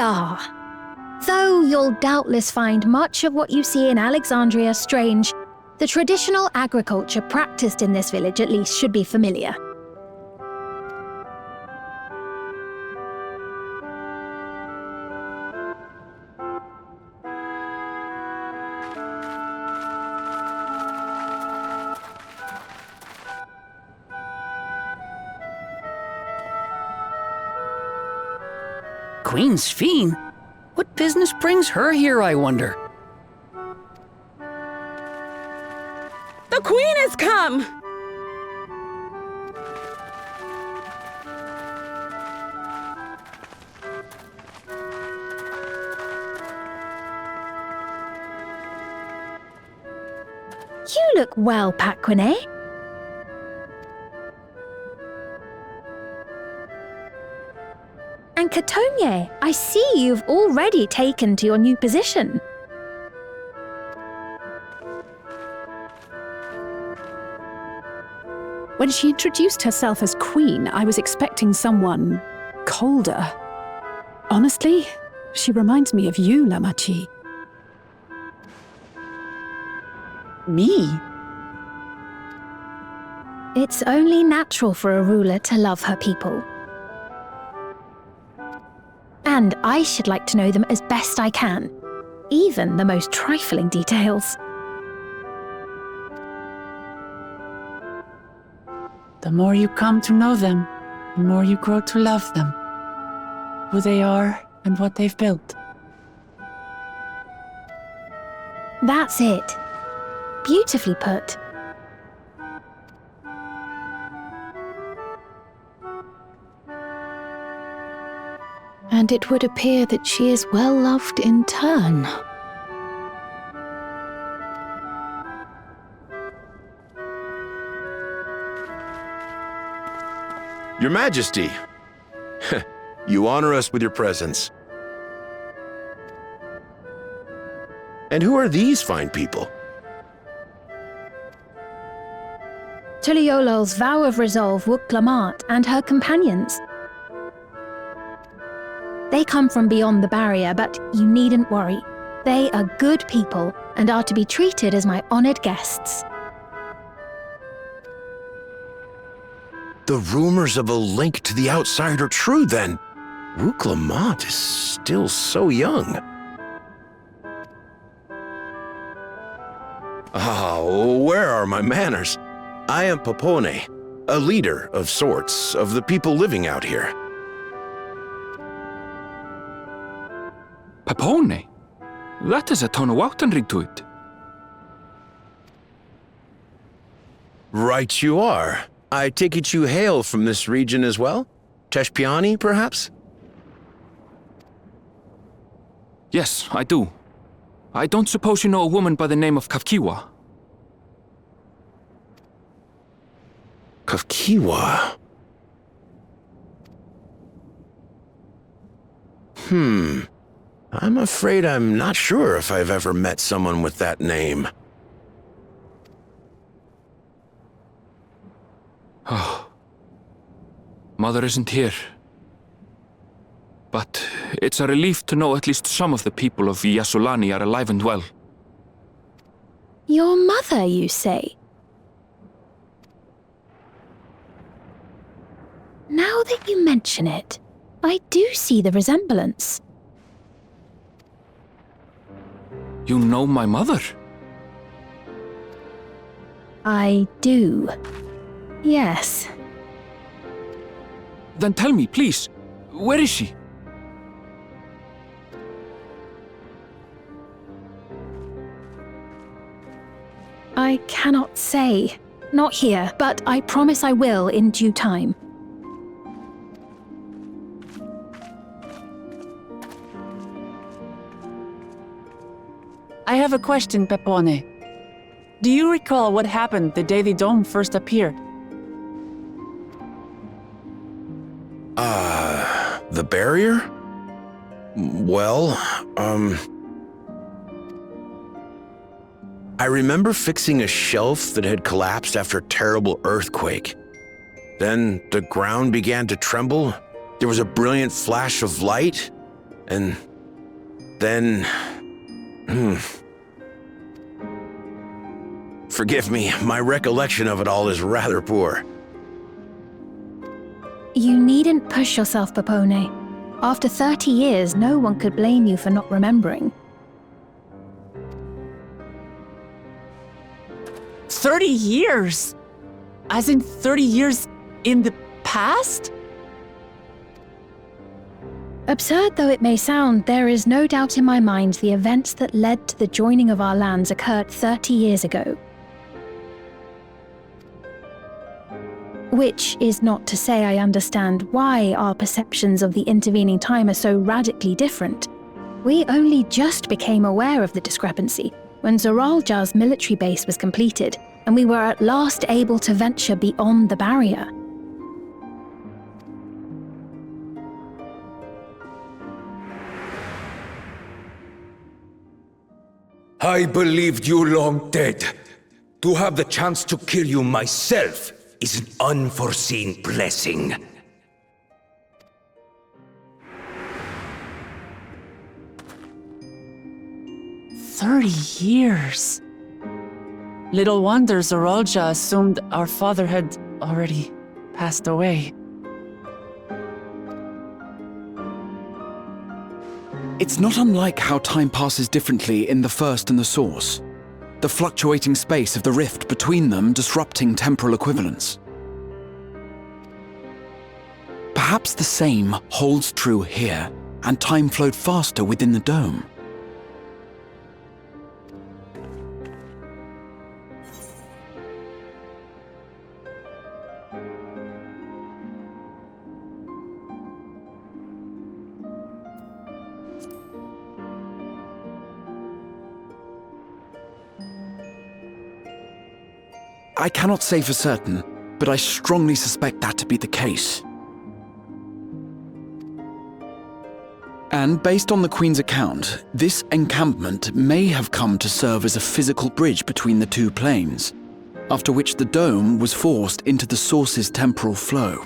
are. Though you'll doubtless find much of what you see in Alexandria strange, the traditional agriculture practiced in this village at least should be familiar. Queen Sphene? What business brings her here, I wonder? The Queen has come! You look well, Paquine. And Katonye, I see you've already taken to your new position. When she introduced herself as queen, I was expecting someone colder. Honestly, she reminds me of you, Lamachi. Me? It's only natural for a ruler to love her people. And I should like to know them as best I can, even the most trifling details. The more you come to know them, the more you grow to love them. Who they are and what they've built. That's it. Beautifully put. And it would appear that she is well loved in turn. Your Majesty, you honor us with your presence. And who are these fine people? Tuliolol's vow of resolve Wuk-Lamat and her companions. They come from beyond the barrier, but you needn't worry. They are good people and are to be treated as my honored guests. The rumors of a link to the outside are true, then. Wuk-Lamat is still so young. Where are my manners? I am Papone, a leader of sorts of the people living out here. Papone? That is a Tonawautanrig to it. Right you are. I take it you hail from this region as well? Teshpiani, perhaps? Yes, I do. I don't suppose you know a woman by the name of Kafkiwa? Kafkiwa? I'm afraid I'm not sure if I've ever met someone with that name. Oh. Mother isn't here. But it's a relief to know at least some of the people of Yasulani are alive and well. Your mother, you say? Now that you mention it, I do see the resemblance. You know my mother? I do. Yes. Then tell me, please, where is she? I cannot say. Not here, but I promise I will in due time. I have a question, Pepone. Do you recall what happened the day the dome first appeared? The barrier? Well, I remember fixing a shelf that had collapsed after a terrible earthquake. Then the ground began to tremble. There was a brilliant flash of light, And then... Forgive me, my recollection of it all is rather poor. You needn't push yourself, Popone. After 30 years, no one could blame you for not remembering. 30 years? As in 30 years in the past? Absurd though it may sound, there is no doubt in my mind the events that led to the joining of our lands occurred 30 years ago. Which is not to say I understand why our perceptions of the intervening time are so radically different. We only just became aware of the discrepancy when Zoralja's military base was completed, and we were at last able to venture beyond the barrier. I believed you long dead. To have the chance to kill you myself is an unforeseen blessing. "30 years. Little wonder Zoralja assumed our father had already passed away. It's not unlike how time passes differently in the First and the Source. The fluctuating space of the rift between them disrupting temporal equivalence. Perhaps the same holds true here, and time flowed faster within the dome. I cannot say for certain, but I strongly suspect that to be the case. And based on the Queen's account, this encampment may have come to serve as a physical bridge between the two planes, after which the dome was forced into the Source's temporal flow.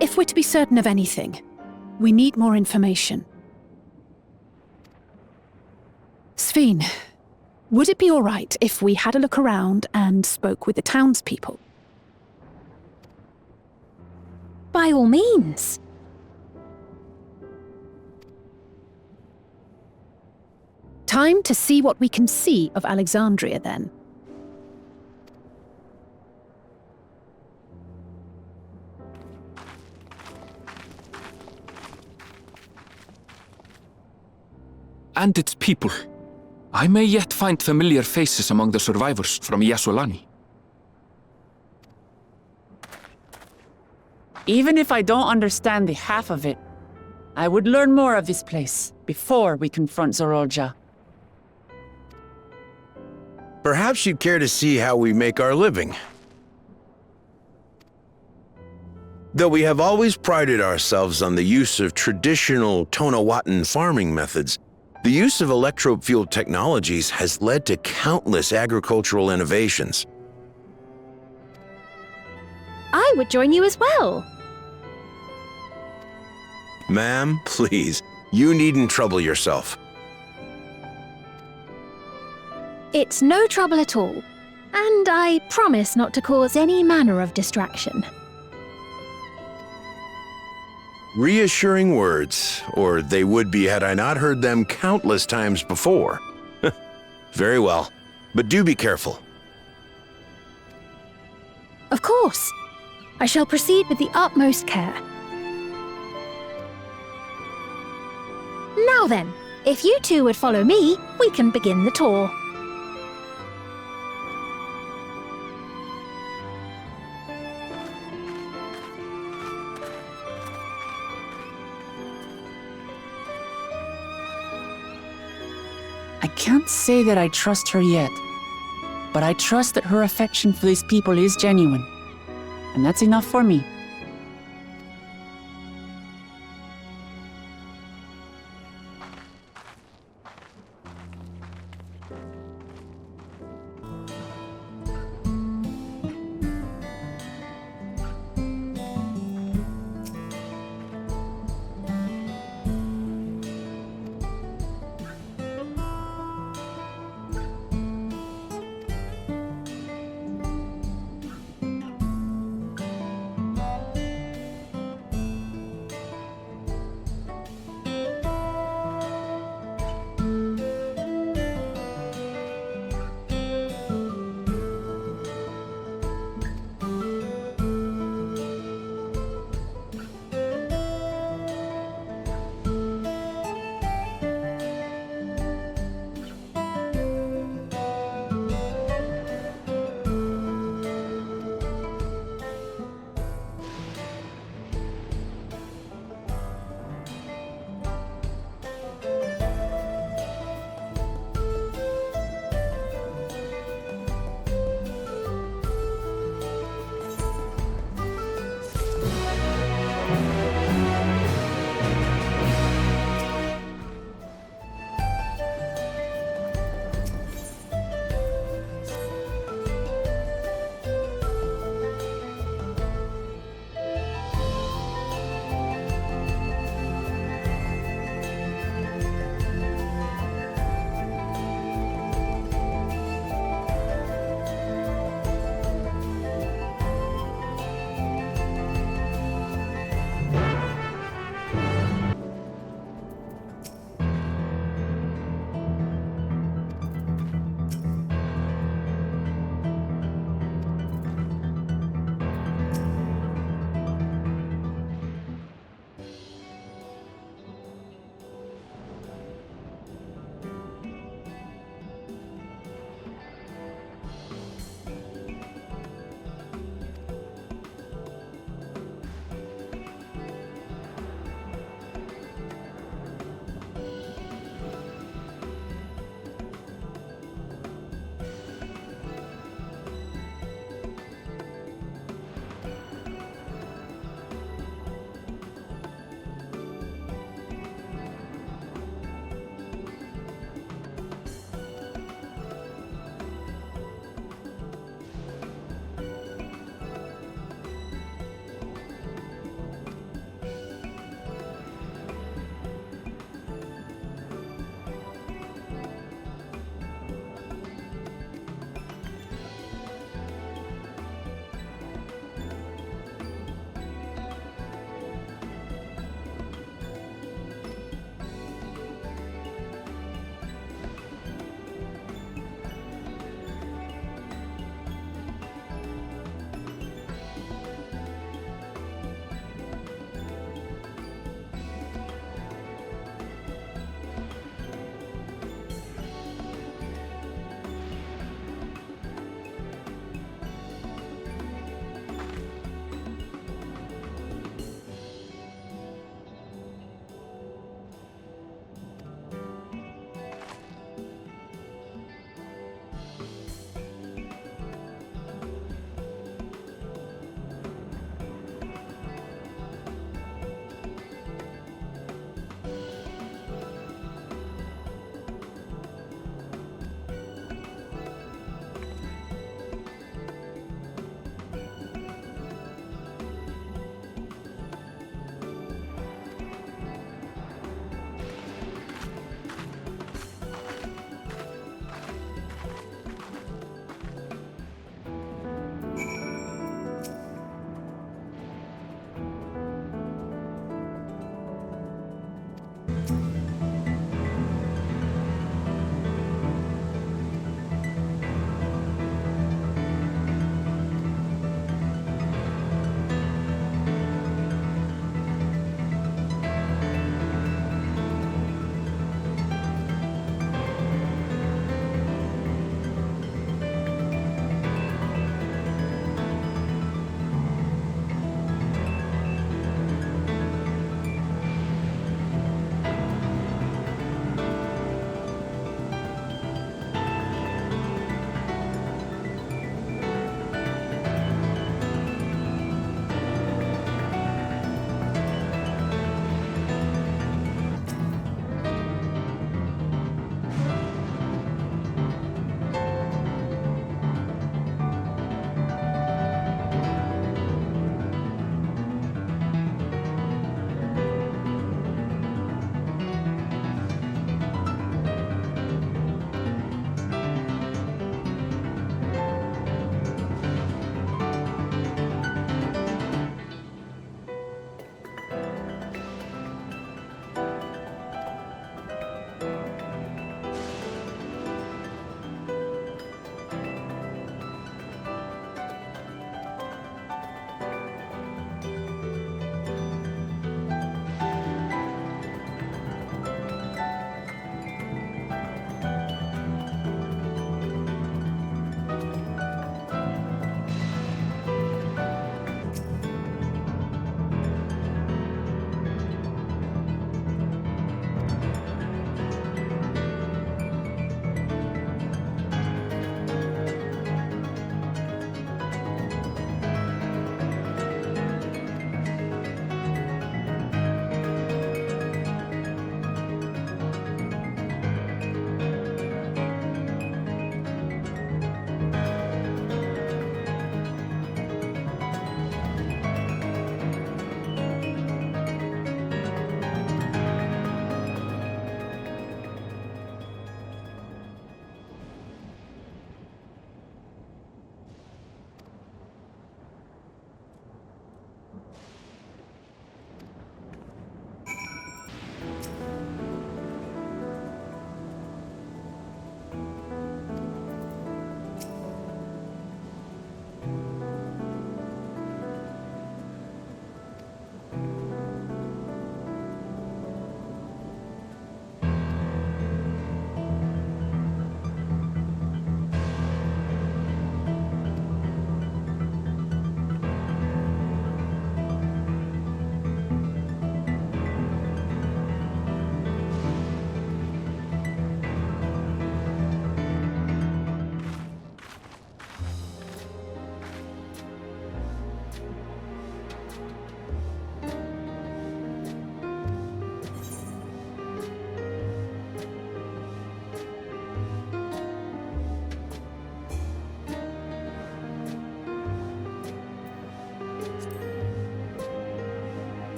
If we're to be certain of anything, we need more information. Sveen, would it be all right if we had a look around and spoke with the townspeople? By all means. Time to see what we can see of Alexandria, then. And its people. I may yet find familiar faces among the survivors from Yasolani. Even if I don't understand the half of it, I would learn more of this place before we confront Zoralja. Perhaps you'd care to see how we make our living. Though we have always prided ourselves on the use of traditional Tonawatan farming methods, the use of electro-fueled technologies has led to countless agricultural innovations. I would join you as well. Ma'am, please, you needn't trouble yourself. It's no trouble at all, and I promise not to cause any manner of distraction. Reassuring words, or they would be had I not heard them countless times before. Very well, but do be careful. Of course. I shall proceed with the utmost care. Now then, if you two would follow me, we can begin the tour. I can't say that I trust her yet, but I trust that her affection for these people is genuine, and that's enough for me.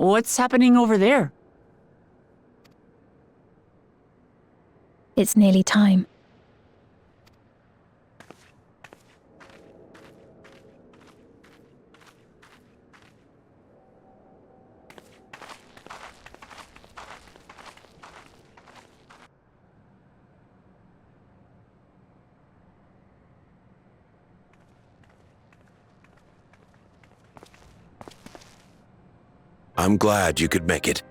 What's happening over there? It's nearly time. I'm glad you could make it.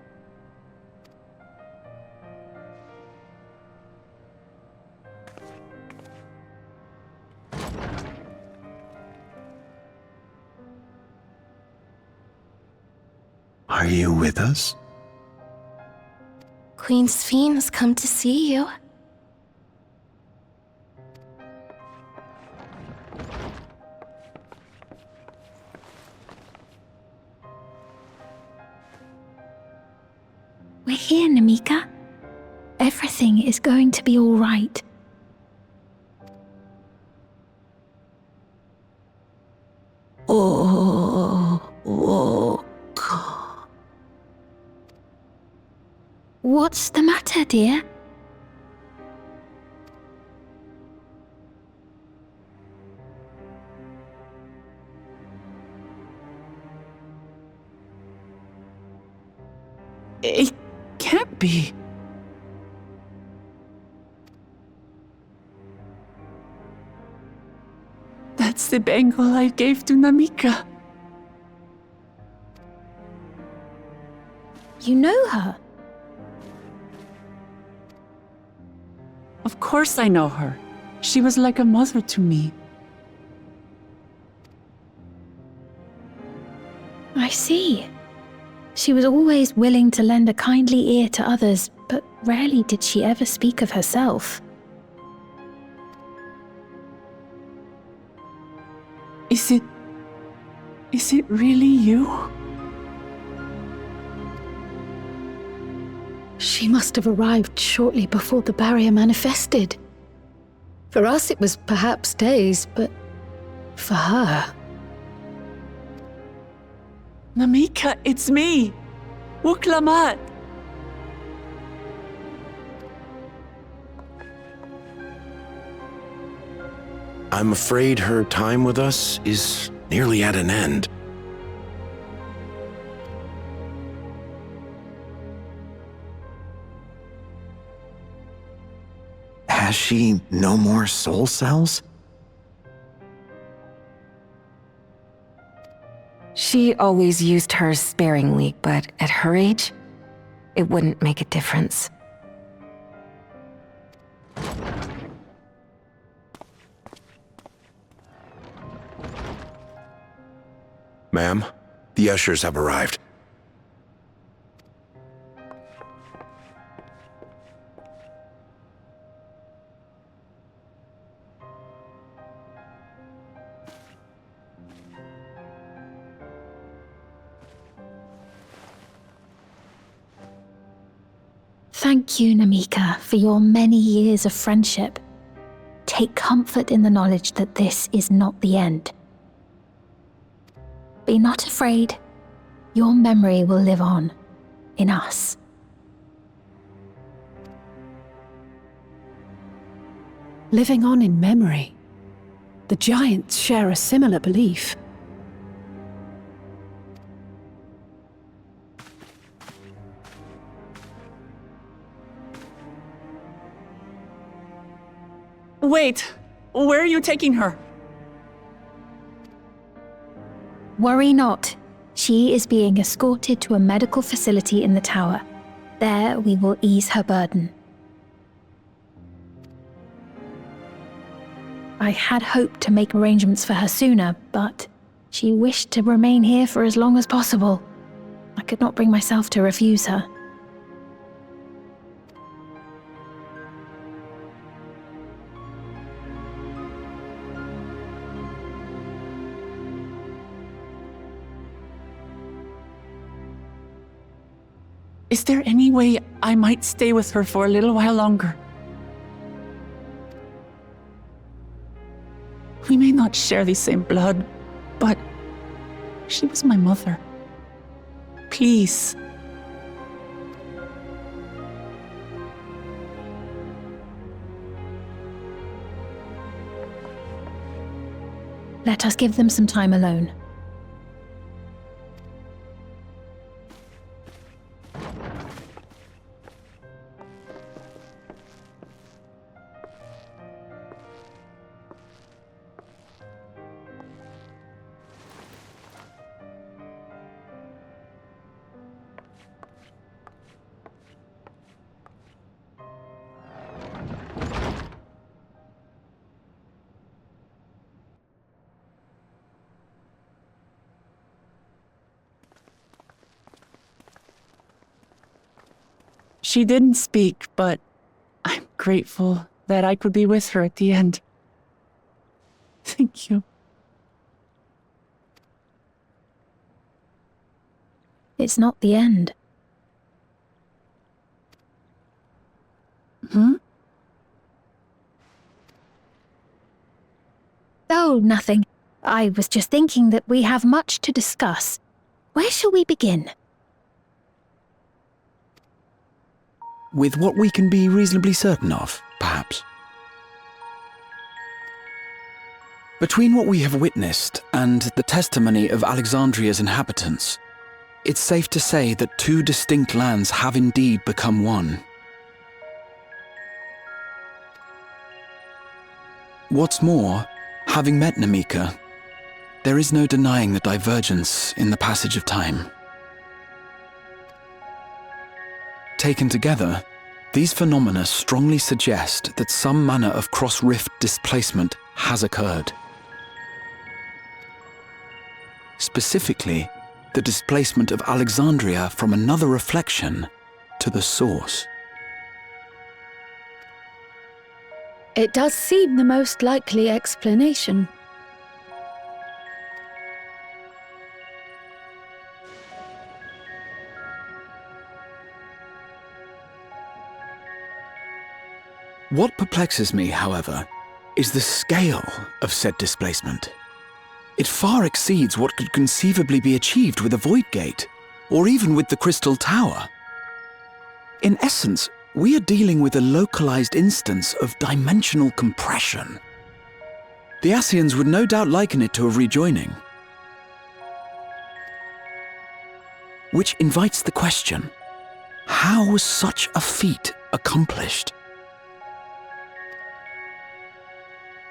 Are you with us? Queen Sphene has come to see you. We're here, Namika. Everything is going to be all right. What's the matter, dear? It can't be. That's the bangle I gave to Namika. You know her? Of course I know her. She was like a mother to me. I see. She was always willing to lend a kindly ear to others, but rarely did she ever speak of herself. Is it really you? She must have arrived shortly before the barrier manifested. For us, it was perhaps days, but for her... Namika, it's me! Wuklamat! I'm afraid her time with us is nearly at an end. Has she no more soul cells? She always used hers sparingly, but at her age, it wouldn't make a difference. Ma'am, the ushers have arrived. Thank you, Namika, for your many years of friendship. Take comfort in the knowledge that this is not the end. Be not afraid. Your memory will live on, in us. Living on in memory. The giants share a similar belief. Wait! Where are you taking her? Worry not. She is being escorted to a medical facility in the tower. There we will ease her burden. I had hoped to make arrangements for her sooner, but she wished to remain here for as long as possible. I could not bring myself to refuse her. Is there any way I might stay with her for a little while longer? We may not share the same blood, but she was my mother. Please. Let us give them some time alone. She didn't speak, but I'm grateful that I could be with her at the end. Thank you. It's not the end. Hmm? Oh, nothing. I was just thinking that we have much to discuss. Where shall we begin? With what we can be reasonably certain of, perhaps. Between what we have witnessed and the testimony of Alexandria's inhabitants, it's safe to say that two distinct lands have indeed become one. What's more, having met Namika, there is no denying the divergence in the passage of time. Taken together, these phenomena strongly suggest that some manner of cross-rift displacement has occurred. Specifically, the displacement of Alexandria from another reflection to the source. It does seem the most likely explanation. What perplexes me, however, is the scale of said displacement. It far exceeds what could conceivably be achieved with a void gate, or even with the Crystal Tower. In essence, we are dealing with a localized instance of dimensional compression. The Ascians would no doubt liken it to a rejoining. Which invites the question, how was such a feat accomplished?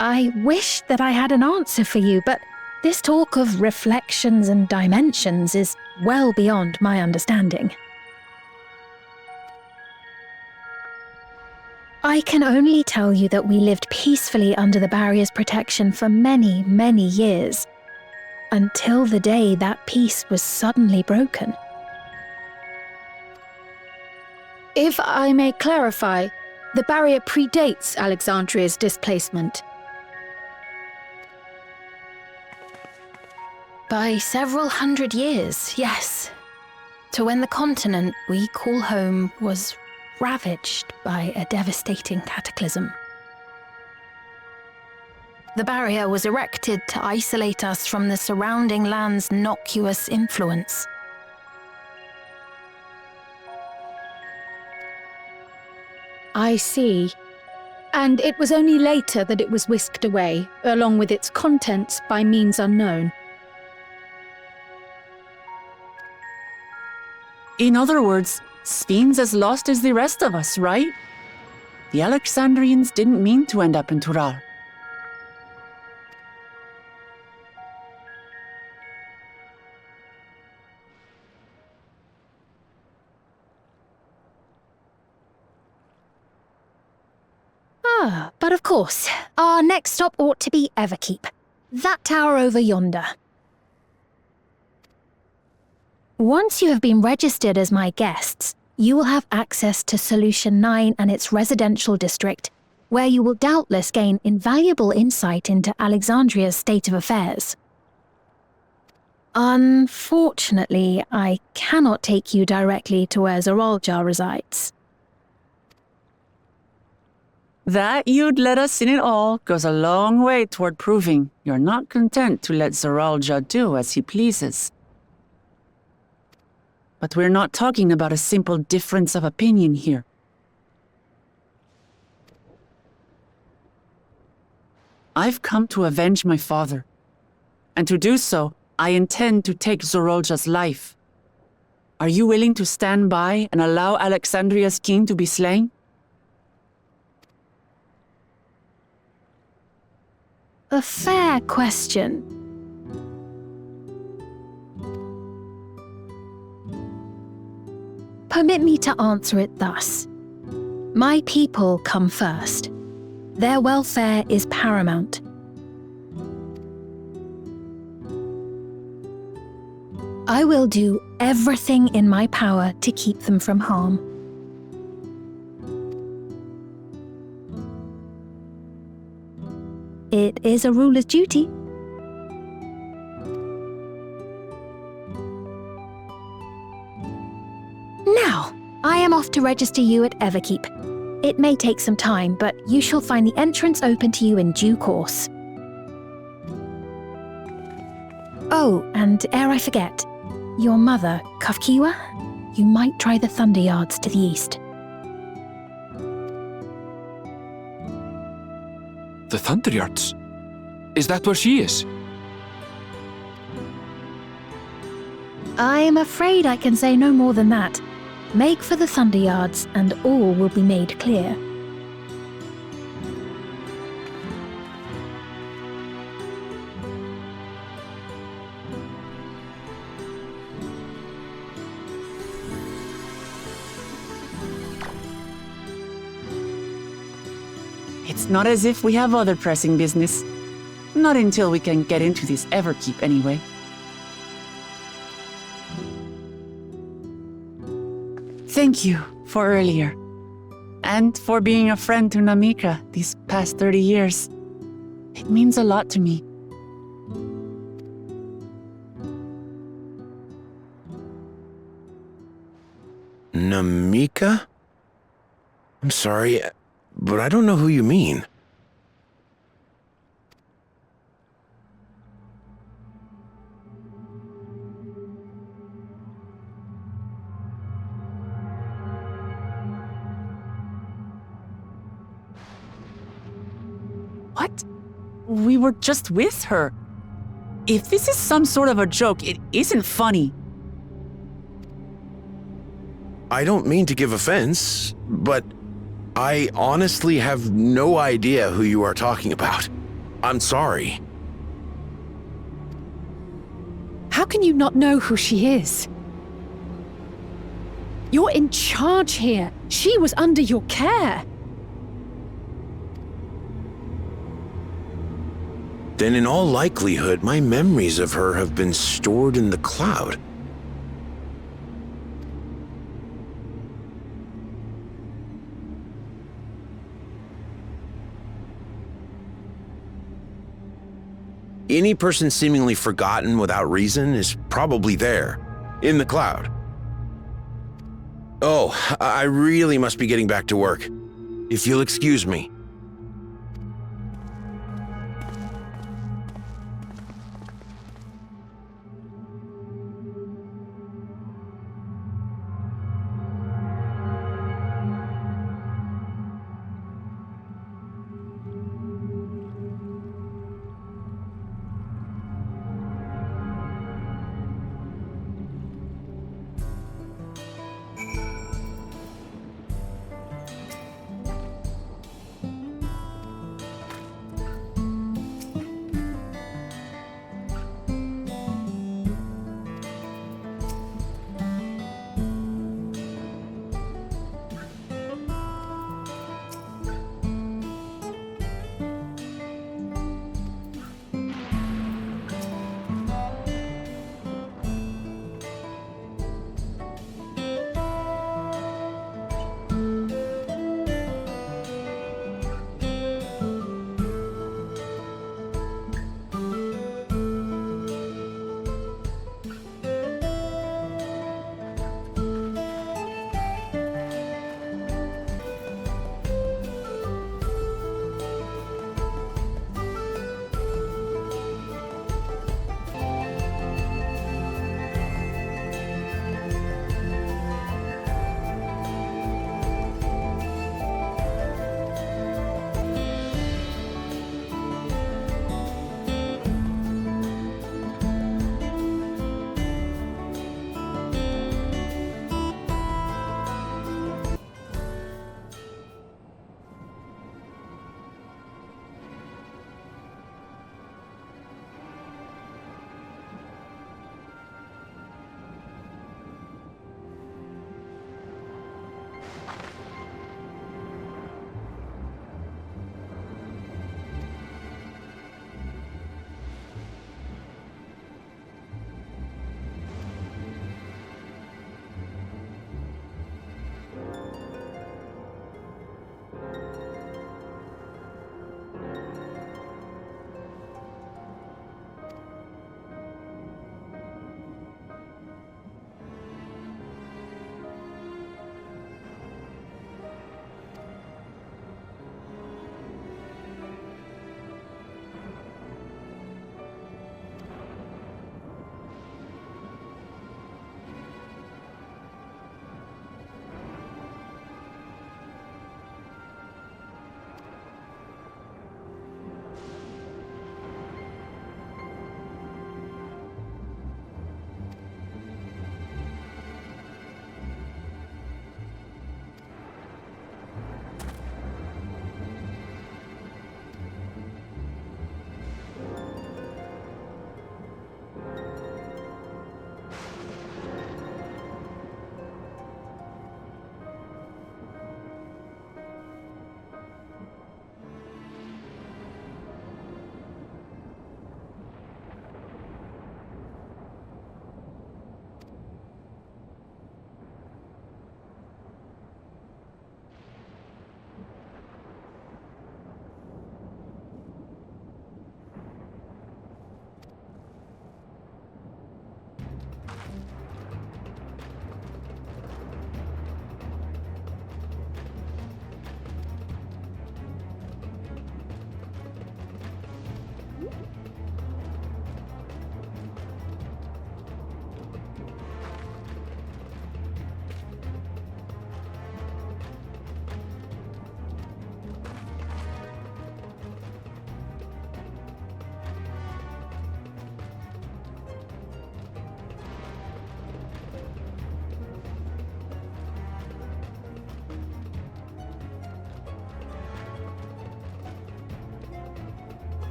I wish that I had an answer for you, but this talk of reflections and dimensions is well beyond my understanding. I can only tell you that we lived peacefully under the barrier's protection for many, many years, until the day that peace was suddenly broken. If I may clarify, the barrier predates Alexandria's displacement. By several hundred years, yes. To when the continent we call home was ravaged by a devastating cataclysm. The barrier was erected to isolate us from the surrounding land's noxious influence. I see. And it was only later that it was whisked away, along with its contents, by means unknown. In other words, Sphene's as lost as the rest of us, right? The Alexandrians didn't mean to end up in Tural. Ah, but of course, our next stop ought to be Everkeep. That tower over yonder. Once you have been registered as my guests, you will have access to Solution 9 and its residential district, where you will doubtless gain invaluable insight into Alexandria's state of affairs. Unfortunately, I cannot take you directly to where Zoraljar resides. That you'd let us in it all goes a long way toward proving you're not content to let Zoraljar do as he pleases. But we're not talking about a simple difference of opinion here. I've come to avenge my father. And to do so, I intend to take Zorolja's life. Are you willing to stand by and allow Alexandria's king to be slain? A fair question. Permit me to answer it thus. My people come first. Their welfare is paramount. I will do everything in my power to keep them from harm. It is a ruler's duty. Now, I am off to register you at Everkeep. It may take some time, but you shall find the entrance open to you in due course. Oh, and ere I forget, your mother, Kafkiwa, you might try the Thunder Yards to the east. The Thunder Yards? Is that where she is? I'm afraid I can say no more than that. Make for the Thunder Yards, and all will be made clear. It's not as if we have other pressing business. Not until we can get into this Everkeep, anyway. Thank you for earlier. And for being a friend to Namika these past 30 years. It means a lot to me. Namika? I'm sorry, but I don't know who you mean. What? We were just with her. If this is some sort of a joke, it isn't funny. I don't mean to give offense, but I honestly have no idea who you are talking about. I'm sorry. How can you not know who she is? You're in charge here. She was under your care. Then in all likelihood, my memories of her have been stored in the cloud. Any person seemingly forgotten without reason is probably there, in the cloud. Oh, I really must be getting back to work. If you'll excuse me.